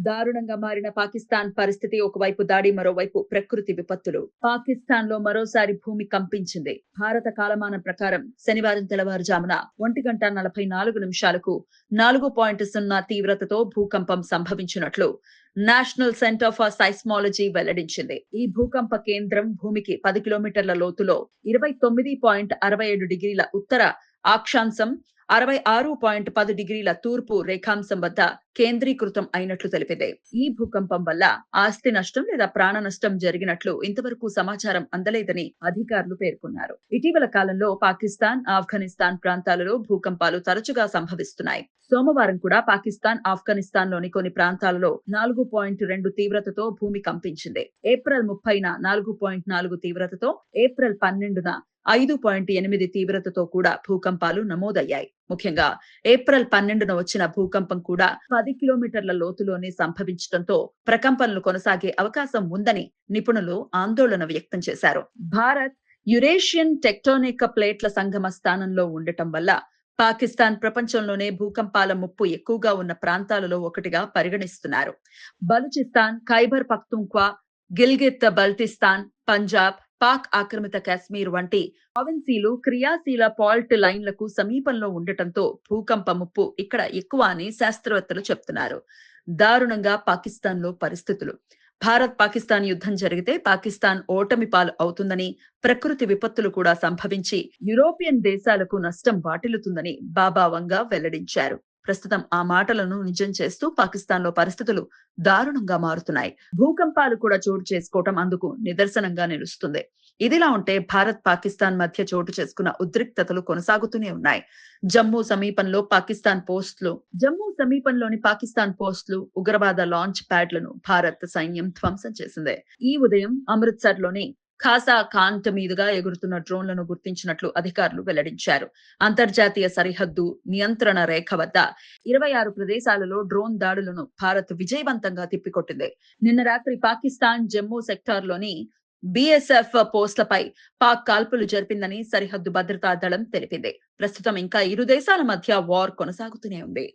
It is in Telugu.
దారుణంగా మారిన పాకిస్తాన్ పరిస్థితి ఒకవైపు దాడి మరోవైపు ప్రకృతి విపత్తులు. పాకిస్తాన్ లో మరోసారి భూమి కంపించింది. భారత కాలమానం ప్రకారం శనివారం తెల్లవారుజామున 1:44 4.0 తీవ్రతతో భూకంపం సంభవించినట్లు నేషనల్ సెంటర్ ఫర్ సైస్మాలజీ వెల్లడించింది. ఈ భూకంప కేంద్రం భూమికి 10 కిలోమీటర్ల లోతులో 29.67 డిగ్రీల ఉత్తర అక్షాంశం 66.10 డిగ్రీల తూర్పు రేఖాంశం వద్ద కేంద్రీకృతం అయినట్లు తెలిపింది. ఈ భూకంపం వల్ల ఆస్తి నష్టం లేదా ప్రాణ నష్టం జరిగినట్లు ఇంతవరకు సమాచారం అందలేదని అధికారులు పేర్కొన్నారు. ఇటీవల కాలంలో పాకిస్తాన్, ఆఫ్ఘనిస్తాన్ ప్రాంతాలలో భూకంపాలు తరచుగా సంభవిస్తున్నాయి. సోమవారం కూడా పాకిస్తాన్, ఆఫ్ఘనిస్తాన్ లోని కొన్ని ప్రాంతాలలో 4.2 తీవ్రతతో భూమి కంపించింది. ఏప్రిల్ 30న 4.4 తీవ్రతతో, ఏప్రిల్ 12న 5.8 తీవ్రతతో కూడా భూకంపాలు నమోదయ్యాయి. ముఖ్యంగా ఏప్రిల్ 12న వచ్చిన భూకంపం కూడా 10 కిలోమీటర్ల లోతులోనే సంభవించడంతో ప్రకంపనలు కొనసాగే అవకాశం ఉందని నిపుణులు ఆందోళన వ్యక్తం చేశారు. భారత్ యురేషియన్ టెక్టోనిక్ ప్లేట్ల సంగమ స్థానంలో ఉండటం వల్ల పాకిస్తాన్ ప్రపంచంలోనే భూకంపాల ముప్పు ఎక్కువగా ఉన్న ప్రాంతాలలో ఒకటిగా పరిగణిస్తున్నారు. బలూచిస్తాన్, ఖైబర్ పఖ్తూన్ఖ్వా, గిల్గిత్ బల్టిస్తాన్, పంజాబ్, పాక్ ఆక్రమిత కాశ్మీర్ వంటి ప్రావిన్సీలు క్రియాశీల ఫాల్ట్ లైన్లకు సమీపంలో ఉండటంతో భూకంప ముప్పు ఇక్కడ ఎక్కువ అని శాస్త్రవేత్తలు చెప్తున్నారు. దారుణంగా పాకిస్తాన్ లో పరిస్థితులు. భారత్ పాకిస్తాన్ యుద్ధం జరిగితే పాకిస్తాన్ ఓటమి పాలు అవుతుందని, ప్రకృతి విపత్తులు కూడా సంభవించి యూరోపియన్ దేశాలకు నష్టం వాటిల్లుతుందని బాబా వంగా వెల్లడించారు. ప్రస్తుతం ఆ మాటలను నిజం చేస్తూ పాకిస్తాన్ లో పరిస్థితులు దారుణంగా మారుతున్నాయి. భూకంపాలు కూడా చోటు చేసుకోవటం అందుకు నిదర్శనంగా నిలుస్తుంది. ఇదిలా ఉంటే భారత్ పాకిస్తాన్ మధ్య చోటు చేసుకున్న ఉద్రిక్తతలు కొనసాగుతూనే ఉన్నాయి. జమ్మూ సమీపంలోని పాకిస్తాన్ పోస్టులు, ఉగ్రవాద లాంచ్ ప్యాడ్లను భారత్ సైన్యం ధ్వంసం చేసింది. ఈ ఉదయం అమృత్సర్ లోని ఖాసా కాంట్ మీదుగా ఎగురుతున్న డ్రోన్లను గుర్తించినట్లు అధికారులు వెల్లడించారు. అంతర్జాతీయ సరిహద్దు నియంత్రణ రేఖ వద్ద 26 ప్రదేశాలలో డ్రోన్ దాడులను భారత్ విజయవంతంగా తిప్పికొట్టింది. నిన్న రాత్రి పాకిస్తాన్ జమ్మూ సెక్టార్లోని బీఎస్ఎఫ్ పోస్టులపై పాక్ కాల్పులు జరిపిందని సరిహద్దు భద్రతా దళం తెలిపింది. ప్రస్తుతం ఇంకా ఇరు దేశాల మధ్య వార్ కొనసాగుతూనే ఉంది.